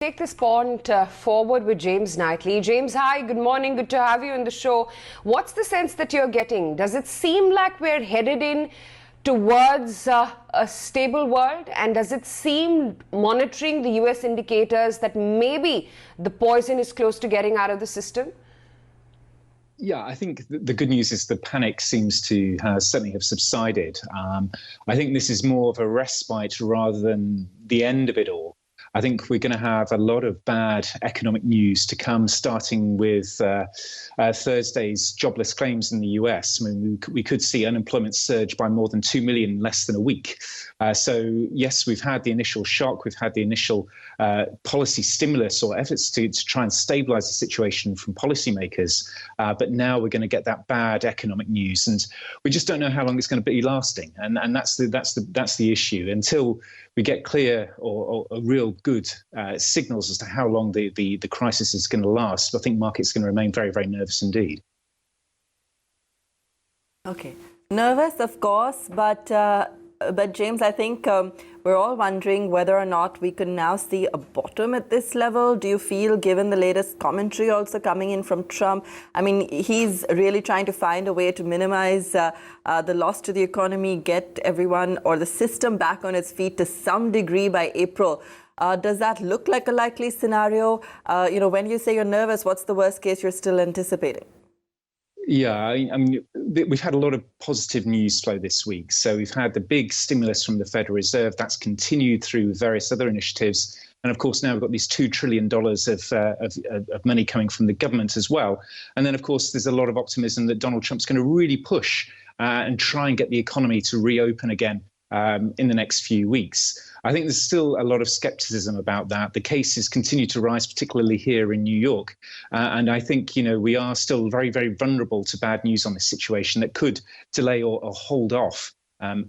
Take this point forward with James Knightley. James, hi, good morning. Good to have you on the show. What's the sense that you're getting? Does it seem like we're headed in towards a stable world? And does it seem, monitoring the US indicators, that maybe the poison is close to getting out of the system? Yeah, I think the good news is the panic seems to certainly have subsided. I think this is more of a respite rather than the end of it all. I think we're going to have a lot of bad economic news to come, starting with Thursday's jobless claims in the US. I mean, we could see unemployment surge by more than 2 million in less than a week. So, yes, we've had the initial shock. We've had the initial policy stimulus or efforts to try and stabilize the situation from policymakers. But now we're going to get that bad economic news. And we just don't know how long it's going to be lasting. And that's the issue. Until we get clear or real good signals as to how long the crisis is going to last, I think markets are going to remain very, very nervous indeed. Okay. Nervous, of course, but James, I think we're all wondering whether or not we can now see a bottom at this level. Do you feel, given the latest commentary also coming in from Trump, I mean, he's really trying to find a way to minimize the loss to the economy, get everyone or the system back on its feet to some degree by April. Does that look like a likely scenario? When you say you're nervous, what's the worst case you're still anticipating? Yeah, I mean, we've had a lot of positive news flow this week. So we've had the big stimulus from the Federal Reserve. That's continued through various other initiatives. And of course, now we've got these $2 trillion of money coming from the government as well. And then, of course, there's a lot of optimism that Donald Trump's going to really push and try and get the economy to reopen again in the next few weeks. I think there's still a lot of skepticism about that. The cases continue to rise, particularly here in New York. And I think, we are still very, very vulnerable to bad news on this situation that could delay or hold off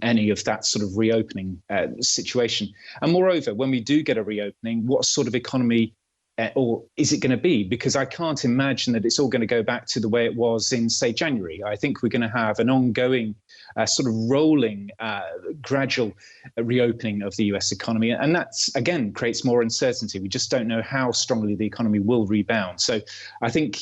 any of that sort of reopening situation. And moreover, when we do get a reopening, what sort of economy or is it going to be? Because I can't imagine that it's all going to go back to the way it was in, say, January. I think we're going to have an ongoing sort of rolling, gradual reopening of the US economy. And that, again, creates more uncertainty. We just don't know how strongly the economy will rebound. So I think,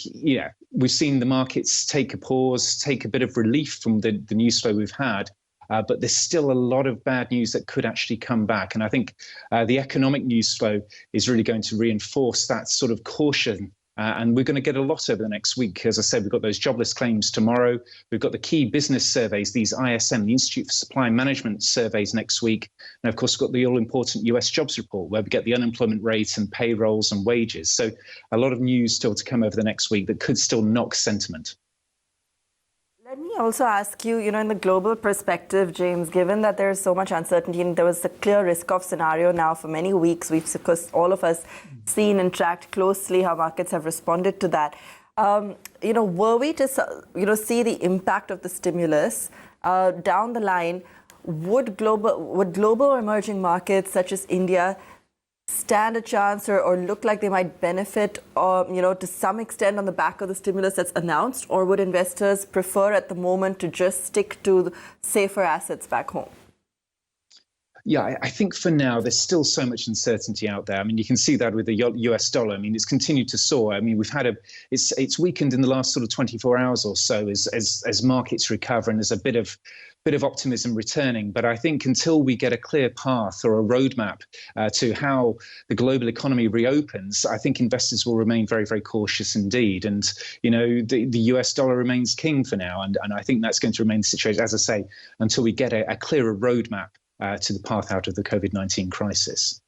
we've seen the markets take a pause, take a bit of relief from the news flow we've had. But there's still a lot of bad news that could actually come back. And I think the economic news flow is really going to reinforce that sort of caution. And we're going to get a lot over the next week. As I said, we've got those jobless claims tomorrow. We've got the key business surveys, these ISM, the Institute for Supply Management surveys next week. And of course, we've got the all-important US jobs report, where we get the unemployment rate and payrolls and wages. So a lot of news still to come over the next week that could still knock sentiment. Let me also ask you, in the global perspective, James, given that there is so much uncertainty and there was a clear risk-off scenario now for many weeks, we've, of course, all of us seen and tracked closely how markets have responded to that. Were we to, see the impact of the stimulus down the line, would global emerging markets such as India stand a chance or look like they might benefit, to some extent on the back of the stimulus that's announced? Or would investors prefer at the moment to just stick to safer assets back home? Yeah, I think for now, there's still so much uncertainty out there. I mean, you can see that with the US dollar. I mean, it's continued to soar. I mean, we've had it's weakened in the last sort of 24 hours or so as markets recover and there's a bit of optimism returning. But I think until we get a clear path or a roadmap to how the global economy reopens, I think investors will remain very, very cautious indeed. And, the US dollar remains king for now. And I think that's going to remain the situation, as I say, until we get a clearer roadmap to the path out of the COVID-19 crisis.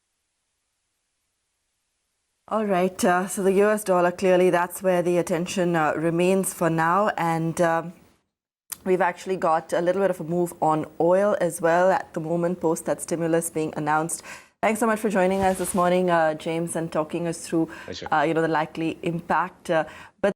All right. So the US dollar, clearly, that's where the attention remains for now. And we've actually got a little bit of a move on oil as well at the moment, post that stimulus being announced. Thanks so much for joining us this morning, James, and talking us through, the likely impact. But